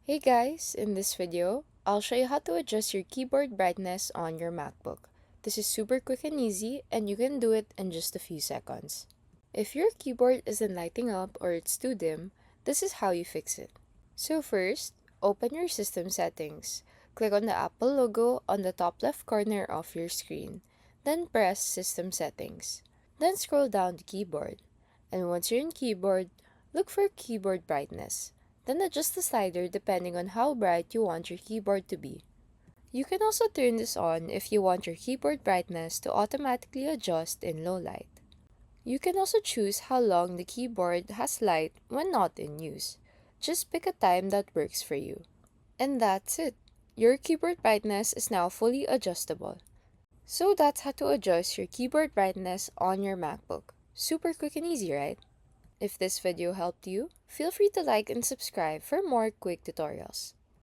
Hey guys, in this video, I'll show you how to adjust your keyboard brightness on your MacBook. This is super quick and easy, and you can do it in just a few seconds. If your keyboard isn't lighting up or it's too dim, this is how you fix it. So first, open your system settings. Click on the Apple logo on the top left corner of your screen. Then press System Settings. Then scroll down to Keyboard. And once you're in Keyboard, look for Keyboard Brightness. Then adjust the slider depending on how bright you want your keyboard to be. You can also turn this on if you want your keyboard brightness to automatically adjust in low light. You can also choose how long the keyboard has light when not in use. Just pick a time that works for you. And that's it. Your keyboard brightness is now fully adjustable. So that's how to adjust your keyboard brightness on your MacBook. Super quick and easy, right? If this video helped you, feel free to like and subscribe for more quick tutorials.